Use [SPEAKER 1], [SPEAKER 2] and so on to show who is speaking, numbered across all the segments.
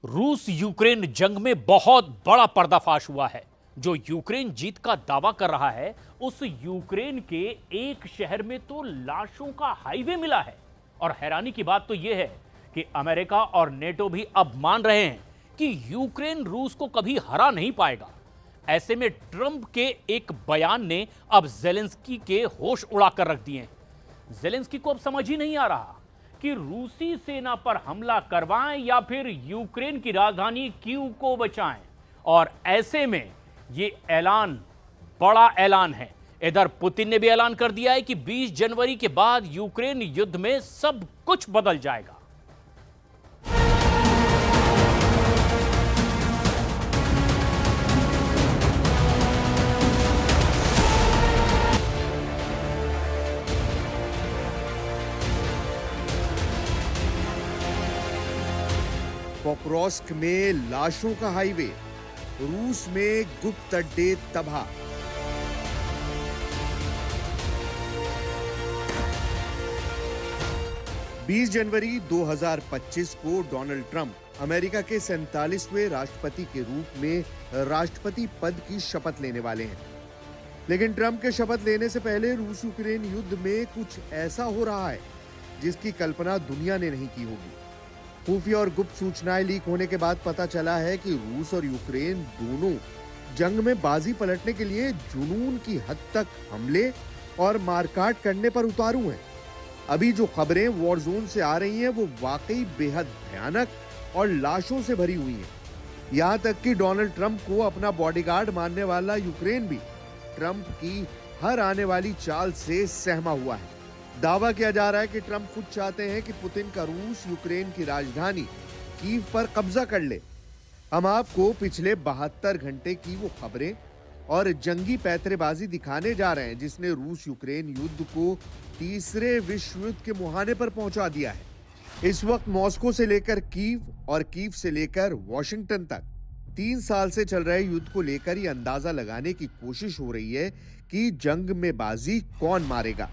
[SPEAKER 1] रूस यूक्रेन जंग में बहुत बड़ा पर्दाफाश हुआ है। जो यूक्रेन जीत का दावा कर रहा है, उस यूक्रेन के एक शहर में तो लाशों का हाईवे मिला है। और हैरानी की बात तो यह है कि अमेरिका और नेटो भी अब मान रहे हैं कि यूक्रेन रूस को कभी हरा नहीं पाएगा। ऐसे में ट्रंप के एक बयान ने अब जेलेंस्की के होश उड़ाकर रख दिए हैं। जेलेंस्की को अब समझ ही नहीं आ रहा कि रूसी सेना पर हमला करवाएं या फिर यूक्रेन की राजधानी कीव को बचाएं। और ऐसे में ये ऐलान बड़ा ऐलान है। इधर पुतिन ने भी ऐलान कर दिया है कि 20 जनवरी के बाद यूक्रेन युद्ध में सब कुछ बदल जाएगा।
[SPEAKER 2] पोक्रोस्क में लाशों का हाईवे, रूस में गुप्त अड्डे तबाह। बीस जनवरी 2025 को डोनाल्ड ट्रंप अमेरिका के 47वें राष्ट्रपति के रूप में राष्ट्रपति पद की शपथ लेने वाले हैं। लेकिन ट्रंप के शपथ लेने से पहले रूस यूक्रेन युद्ध में कुछ ऐसा हो रहा है जिसकी कल्पना दुनिया ने नहीं की होगी। खुफिया और गुप्त सूचनाएं लीक होने के बाद पता चला है कि रूस और यूक्रेन दोनों जंग में बाजी पलटने के लिए जुनून की हद तक हमले और मारकाट करने पर उतारू हैं। अभी जो खबरें वॉर जोन से आ रही हैं वो वाकई बेहद भयानक और लाशों से भरी हुई हैं। यहां तक कि डोनाल्ड ट्रंप को अपना बॉडीगार्ड मानने वाला यूक्रेन भी ट्रंप की हर आने वाली चाल से सहमा हुआ है। दावा किया जा रहा है कि ट्रंप खुद चाहते हैं कि पुतिन का रूस यूक्रेन की राजधानी कीव पर कब्जा कर ले। हम आपको पिछले 72 घंटे की वो खबरें और जंगी पैतरेबाजी दिखाने जा रहे हैं जिसने रूस यूक्रेन युद्ध को तीसरे विश्व युद्ध के मुहाने पर पहुंचा दिया है। इस वक्त मॉस्को से लेकर कीव और कीव से लेकर वॉशिंगटन तक 3 साल से चल रहे युद्ध को लेकर ये अंदाजा लगाने की कोशिश हो रही है कि जंग में बाजी कौन मारेगा।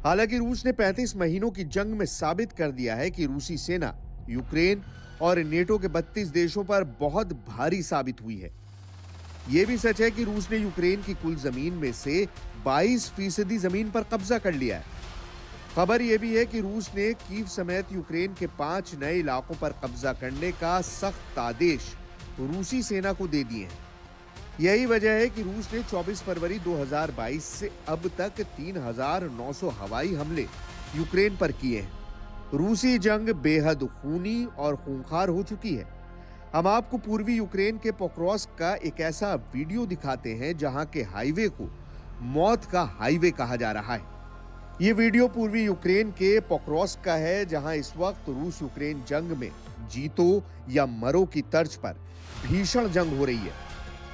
[SPEAKER 2] हालांकि रूस ने 35 महीनों की जंग में साबित कर दिया है कि रूसी सेना यूक्रेन और नेटो के 32 देशों पर बहुत भारी साबित हुई है। यह भी सच है कि रूस ने यूक्रेन की कुल जमीन में से 22% जमीन पर कब्जा कर लिया है। खबर यह भी है कि रूस ने कीव समेत यूक्रेन के 5 नए इलाकों पर कब्जा करने का सख्त आदेश रूसी सेना को दे दिए हैं। यही वजह है कि रूस ने 24 फरवरी 2022 से अब तक 3,900 हवाई हमले यूक्रेन पर किए हैं। रूसी जंग बेहद खूनी और खूंखार हो चुकी है। हम आपको पूर्वी यूक्रेन के पोक्रोस्क का एक ऐसा वीडियो दिखाते हैं जहां के हाईवे को मौत का हाईवे कहा जा रहा है। ये वीडियो पूर्वी यूक्रेन के पोक्रोस्क का है जहां इस वक्त रूस यूक्रेन जंग में जीतो या मरो की तर्ज पर भीषण जंग हो रही है।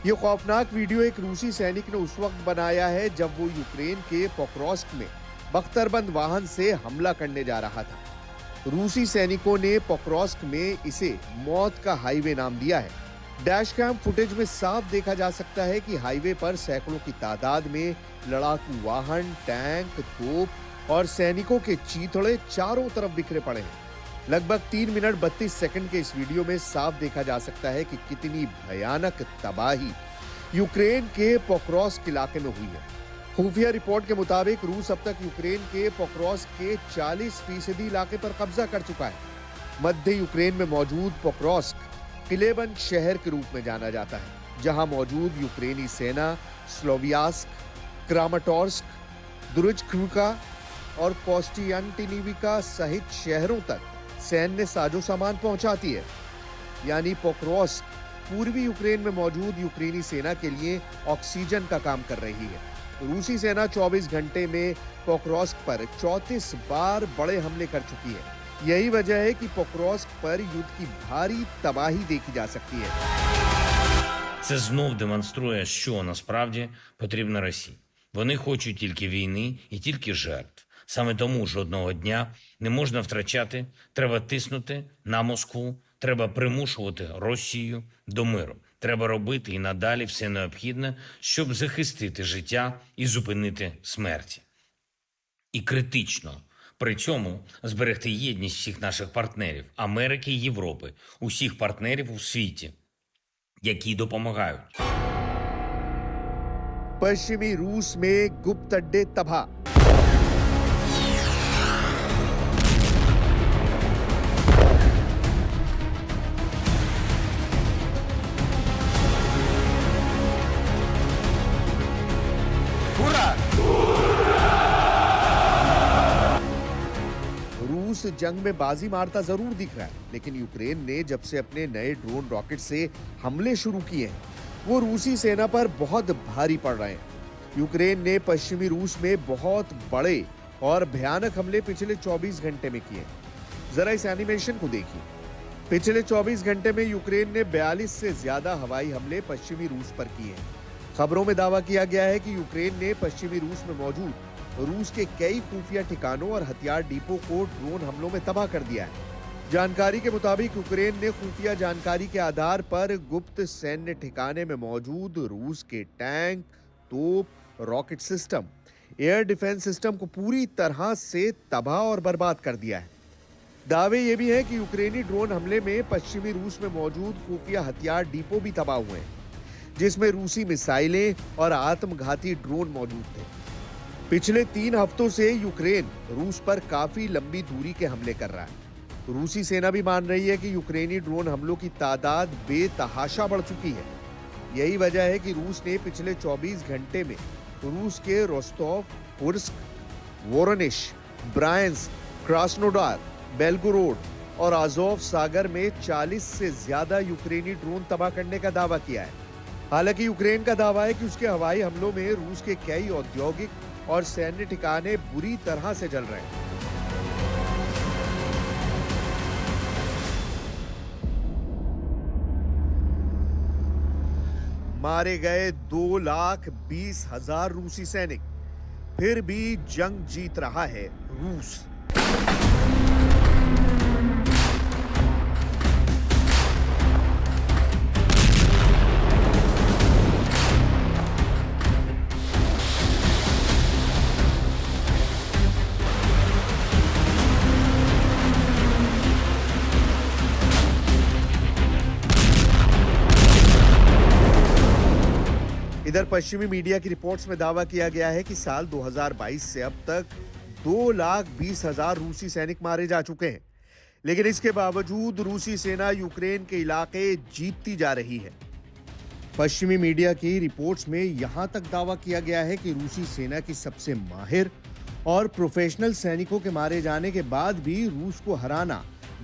[SPEAKER 2] ये खौफनाक वीडियो एक रूसी सैनिक ने उस वक्त बनाया है जब वो यूक्रेन के पोक्रोस्क में बख्तरबंद वाहन से हमला करने जा रहा था। रूसी सैनिकों ने पोक्रोस्क में इसे मौत का हाईवे नाम दिया है। डैश कैम फुटेज में साफ देखा जा सकता है कि हाईवे पर सैकड़ों की तादाद में लड़ाकू वाहन, टैंक, तोप और सैनिकों के चीथड़े चारों तरफ बिखरे पड़े हैं। लगभग 3 मिनट 32 सेकंड के इस वीडियो में साफ देखा जा सकता है कि कितनी भयानक तबाही यूक्रेन के पोक्रोस्क इलाके में हुई है। खुफिया रिपोर्ट के मुताबिक रूस अब तक यूक्रेन के पोक्रोस्क के 40% इलाके पर कब्जा कर चुका है। मध्य यूक्रेन में मौजूद पोक्रोस्क किलेबंद शहर के रूप में जाना जाता है, जहां मौजूद यूक्रेनी सेना स्लोवियास्क, क्रामाटोर्स्क, दुरुजक्रुका और कोस्टियांटिनिविका सहित शहरों तक सैन्य साजो सामान पहुंचाती है। यानी पोक्रोस्क पूर्वी यूक्रेन में मौजूद यूक्रेनी सेना के लिए ऑक्सीजन का काम कर रही है। रूसी सेना 24 घंटे में पोक्रोस्क पर 34 बार बड़े हमले कर चुकी है। यही वजह है कि पोक्रोस्क पर युद्ध की भारी तबाही देखी जा सकती है।
[SPEAKER 3] Це знов демонструє, що насправді потрібно Росії. Вони хочуть тільки війни і тільки жертв. Саме тому жодного дня не можна втрачати, треба тиснути на Москву, треба примушувати Росію до миру. Треба робити і надалі все необхідне, щоб захистити життя і зупинити смерті. І критично При цьому зберегти єдність всіх наших партнерів Америки і Європи, усіх партнерів у світі, які допомагають.
[SPEAKER 2] पश्चिमी रूस में गुप्त अड्डे तबाह। रूस जंग में बाजी मारता जरूर दिख रहा है, लेकिन यूक्रेन ने जब से अपने नए ड्रोन रॉकेट से हमले शुरू किए हैं, वो रूसी सेना पर बहुत भारी पड़ रहे हैं। यूक्रेन ने पश्चिमी रूस में बहुत बड़े और भयानक हमले पिछले 24 घंटे में किए। जरा इस एनिमेशन को देखिए। पिछले 24 घंटे में यूक्रेन ने 42 से ज्यादा हवाई हमले पश्चिमी रूस पर किए हैं। खबरों में दावा किया गया है कि यूक्रेन ने पश्चिमी रूस में मौजूद रूस के कई खुफिया ठिकानों और हथियार डिपो को ड्रोन हमलों में तबाह कर दिया है। जानकारी के मुताबिक यूक्रेन ने खुफिया जानकारी के आधार पर गुप्त सैन्य ठिकाने में मौजूद रूस के टैंक, तोप, rocket system, air defence system को पूरी तरह से तबाह और बर्बाद कर दिया है। दावे ये भी है कि यूक्रेनी ड्रोन हमले में पश्चिमी रूस में मौजूद खुफिया हथियार डिपो भी तबाह हुए हैं, जिसमें रूसी मिसाइलें और आत्मघाती ड्रोन मौजूद थे। पिछले 3 हफ्तों से यूक्रेन रूस पर काफी लंबी दूरी के हमले कर रहा है। रूसी सेना भी मान रही है कि यूक्रेनी ड्रोन हमलों की तादाद बेतहाशा बढ़ चुकी है। यही वजह है कि रूस ने पिछले 24 घंटे में रूस के Rostov, Kursk, Voronezh, Bryansk, Krasnodar, Belgorod और आजोव सागर में 40 से ज्यादा यूक्रेनी ड्रोन तबाह करने का दावा किया है। हालांकि यूक्रेन का दावा है कि उसके हवाई हमलों में रूस के कई औद्योगिक और सैन्य ठिकाने बुरी तरह से जल रहे हैं। मारे गए 2,20,000 रूसी सैनिक, फिर भी जंग जीत रहा है रूस। इधर पश्चिमी मीडिया की रिपोर्ट्स में दावा किया गया है कि साल 2022 से अब तक 2,20,000 रूसी सैनिक मारे जा चुके हैं, लेकिन इसके बावजूद रूसी सेना यूक्रेन के इलाके जीतती जा रही है। पश्चिमी मीडिया की रिपोर्ट्स में यहां तक दावा किया गया है कि रूसी सेना की सबसे माहिर और प्रोफेशनल सैनिकों के मारे जाने के बाद भी रूस को हराना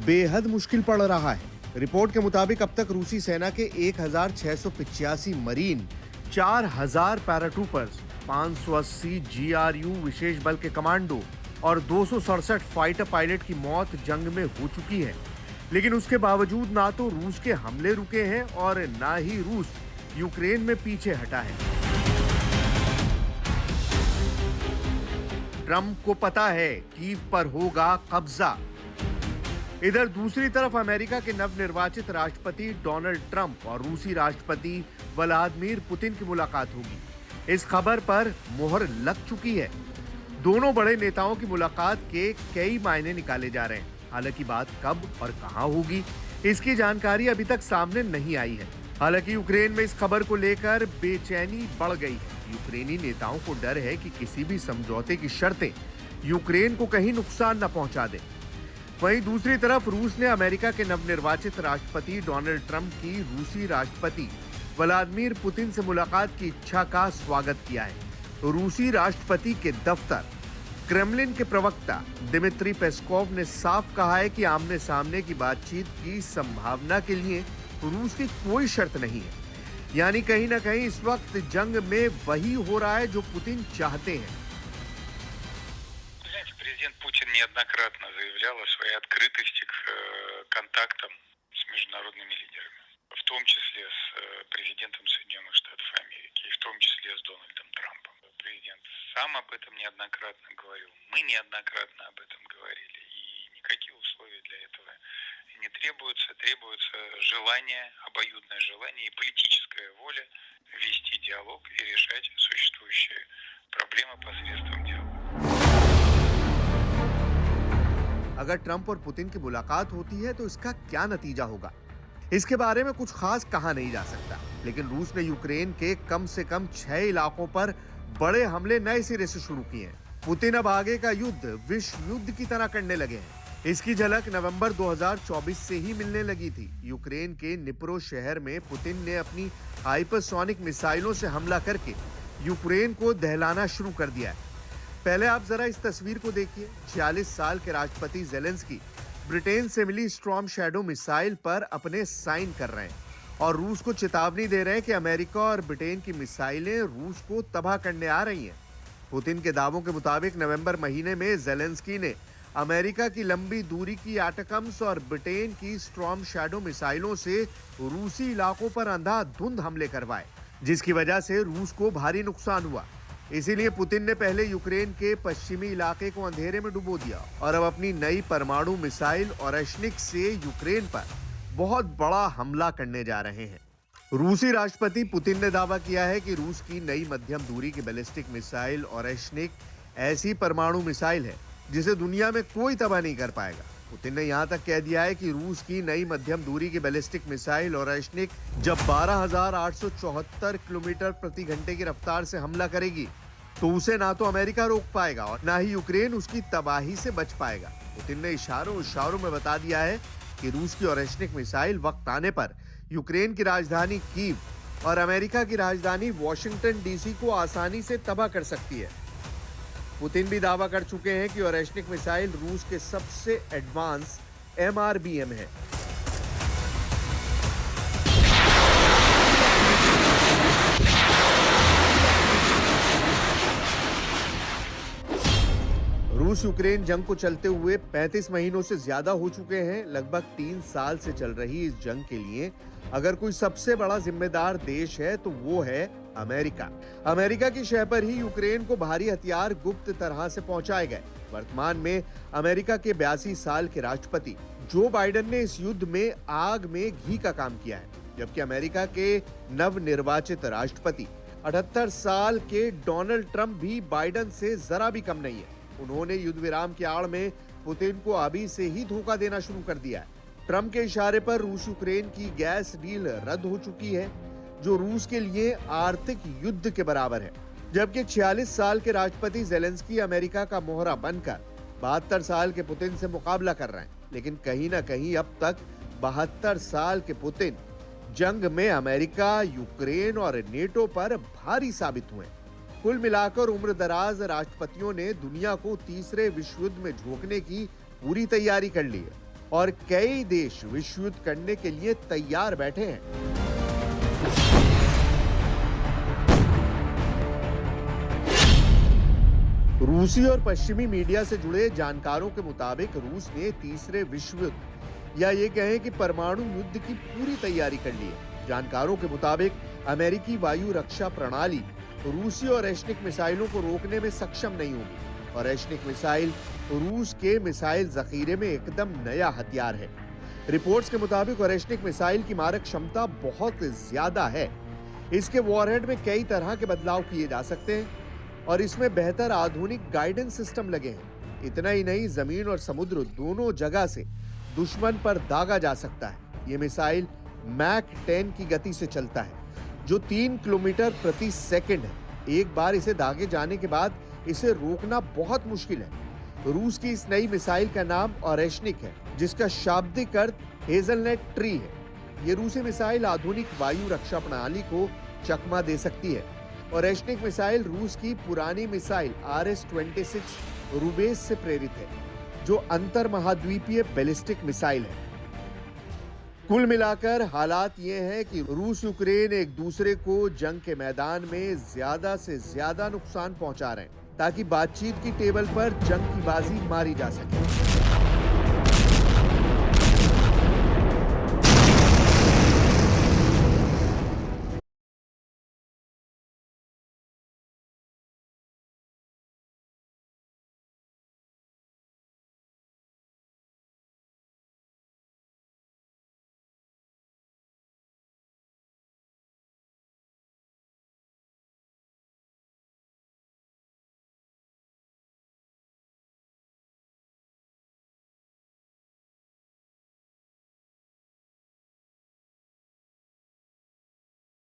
[SPEAKER 2] बेहद मुश्किल पड़ रहा है। रिपोर्ट के मुताबिक अब तक रूसी सेना के 1,685 मरीन, 4,000 पैराट्रूपर्स, 580 GRU विशेष बल के कमांडो और 267 फाइटर पायलट की मौत जंग में हो चुकी है। लेकिन उसके बावजूद ना तो रूस के हमले रुके हैं और ना ही रूस यूक्रेन में पीछे हटा है। ट्रंप को पता है कीव पर होगा कब्जा। इधर दूसरी तरफ अमेरिका के नवनिर्वाचित राष्ट्रपति डोनाल्ड ट्रंप और रूसी राष्ट्रपति व्लादिमीर पुतिन की मुलाकात होगी। इस खबर पर मोहर लग चुकी है। दोनों बड़े नेताओं की मुलाकात के कई मायने निकाले जा रहे हैं। हालांकि बात कब और कहां होगी, इसकी जानकारी अभी तक सामने नहीं आई है। हालांकि यूक्रेन में इस खबर को लेकर बेचैनी बढ़ गई है। यूक्रेनी नेताओं को डर है कि किसी भी समझौते की शर्तें यूक्रेन को कहीं नुकसान न पहुंचा दे। वहीं दूसरी तरफ रूस ने अमेरिका के नवनिर्वाचित राष्ट्रपति डोनाल्ड ट्रंप की रूसी राष्ट्रपति व्लादिमीर पुतिन से मुलाकात की इच्छा का स्वागत किया है। रूसी राष्ट्रपति के दफ्तर क्रेमलिन के प्रवक्ता दिमित्री पेस्कोव ने साफ कहा है कि आमने सामने की बातचीत की संभावना के लिए रूस की कोई शर्त नहीं है। यानी कहीं ना कहीं इस वक्त जंग में वही हो रहा है जो पुतिन चाहते हैं।
[SPEAKER 4] Президент Путин неоднократно заявлял о своей открытости к контактам с международными лидерами, в том числе с президентом Соединенных Штатов Америки, и в том числе с Дональдом Трампом. Президент сам об этом неоднократно говорил, мы неоднократно об этом говорили, и никакие условия для этого не требуются. Требуется желание, обоюдное желание и политическая воля вести диалог и решать существующие проблемы посредством диалога.
[SPEAKER 2] अगर ट्रंप और पुतिन की मुलाकात होती है तो इसका क्या नतीजा होगा, इसके बारे में कुछ खास कहा नहीं जा सकता। लेकिन रूस ने यूक्रेन के कम से कम 6 इलाकों पर बड़े हमले नए सिरे से शुरू किए हैं। पुतिन अब आगे का युद्ध विश्व युद्ध की तरह करने लगे हैं। इसकी झलक नवंबर 2024 से ही मिलने लगी थी। यूक्रेन के निप्रो शहर में पुतिन ने अपनी हाइपरसोनिक मिसाइलों से हमला करके यूक्रेन को दहलाना शुरू कर दिया है। पहले आप जरा इस तस्वीर को देखिए। 46 साल के राष्ट्रपति जेलेंस्की ब्रिटेन से मिली स्टॉर्म शैडो मिसाइल पर अपने साइन कर रहे हैं और रूस को चेतावनी दे रहे हैं कि अमेरिका और ब्रिटेन की मिसाइलें रूस को तबाह करने आ रही हैं। पुतिन के दावों के मुताबिक नवंबर महीने में जेलेंस्की ने अमेरिका की लंबी दूरी की एटकम्स और ब्रिटेन की स्टॉर्म शैडो मिसाइलों से रूसी इलाकों पर अंधाधुंध हमले करवाए, जिसकी वजह से रूस को भारी नुकसान हुआ। इसीलिए पुतिन ने पहले यूक्रेन के पश्चिमी इलाके को अंधेरे में डुबो दिया और अब अपनी नई परमाणु मिसाइल ओरेश्निक से यूक्रेन पर बहुत बड़ा हमला करने जा रहे हैं। रूसी राष्ट्रपति पुतिन ने दावा किया है कि रूस की नई मध्यम दूरी की बैलिस्टिक मिसाइल ओरेश्निक ऐसी परमाणु मिसाइल है जिसे दुनिया में कोई तबाह नहीं कर पाएगा। पुतिन ने यहां तक कह दिया है कि रूस की नई मध्यम दूरी की बैलिस्टिक मिसाइल ओरेश्निक जब 12,874 किलोमीटर प्रति घंटे की रफ्तार से हमला करेगी तो उसे ना तो अमेरिका रोक पाएगा और ना ही यूक्रेन उसकी तबाही से बच पाएगा। पुतिन ने इशारों में बता दिया है कि रूस की ओरेश्निक मिसाइल वक्त आने पर यूक्रेन की राजधानी कीव और अमेरिका की राजधानी वॉशिंगटन डीसी को आसानी से तबाह कर सकती है। पुतिन भी दावा कर चुके हैं कि ओरेश्निक मिसाइल रूस के सबसे एडवांस MRBM है। रूस यूक्रेन जंग को चलते हुए 35 महीनों से ज्यादा हो चुके हैं। लगभग 3 साल से चल रही इस जंग के लिए अगर कोई सबसे बड़ा जिम्मेदार देश है तो वो है अमेरिका। अमेरिका की शह पर ही यूक्रेन को भारी हथियार गुप्त तरह से पहुंचाए गए। वर्तमान में अमेरिका के 82 साल के राष्ट्रपति जो बाइडेन ने इस युद्ध में आग में घी का काम किया है, जबकि अमेरिका के नवनिर्वाचित राष्ट्रपति 78 साल के डोनाल्ड ट्रंप भी बाइडेन से जरा भी कम नहीं है। उन्होंने युद्ध विराम की आड़ में पुतिन को अभी से ही धोखा देना शुरू कर दिया है। ट्रंप के इशारे पर रूस यूक्रेन की गैस डील रद्द हो चुकी है, जो रूस के लिए आर्थिक युद्ध के बराबर है। जबकि 46 साल के राष्ट्रपति जेलेंस्की अमेरिका का मोहरा बनकर 72 साल के पुतिन से मुकाबला कर रहे हैं। लेकिन कहीं ना कहीं अब तक 72 साल के पुतिन जंग में अमेरिका, यूक्रेन और नेटो पर भारी साबित हुए। कुल मिलाकर उम्रदराज राष्ट्रपतियों ने दुनिया को तीसरे विश्व युद्ध में झोंकने की पूरी तैयारी कर ली है और कई देश विश्व युद्ध करने के लिए तैयार बैठे हैं। रूसी और पश्चिमी मीडिया से जुड़े जानकारों के मुताबिक रूस ने तीसरे विश्व युद्ध या ये कहें कि परमाणु युद्ध की पूरी तैयारी कर ली है। जानकारों के मुताबिक अमेरिकी वायु रक्षा प्रणाली रूसी ओरेश्निक मिसाइलों को रोकने में सक्षम नहीं होगी। ओरेश्निक मिसाइल रूस के मिसाइल जखीरे में एकदम नया हथियार है। रिपोर्ट्स के मुताबिक ओरेश्निक मिसाइल की मारक क्षमता बहुत ज्यादा है। इसके वॉरहेड में कई तरह के बदलाव किए जा सकते हैं और इसमें बेहतर आधुनिक गाइडेंस सिस्टम लगे हैं। इतना ही नहीं, जमीन और समुद्र दोनों जगह से दुश्मन पर दागा जा सकता है। ये मिसाइल मैक 10 की गति से चलता है, जो 3 किलोमीटर प्रति सेकंड है। एक बार इसे दागे जाने के बाद इसे रोकना बहुत मुश्किल है। रूस की इस नई मिसाइल का नाम ओरेश्निक है, जिसका शाब्दिक अर्थ हेजलनट ट्री है। ये रूसी मिसाइल आधुनिक वायु रक्षा प्रणाली को चकमा दे सकती है। ओरेश्निक मिसाइल रूस की पुरानी मिसाइल RS-26 रुबेस से प्रेरित है, जो अंतर महाद्वीपीय बैलिस्टिक मिसाइल है। कुल मिलाकर हालात ये हैं कि रूस यूक्रेन एक दूसरे को जंग के मैदान में ज्यादा से ज्यादा नुकसान पहुंचा रहे हैं, ताकि बातचीत की टेबल पर जंग की बाजी मारी जा सके।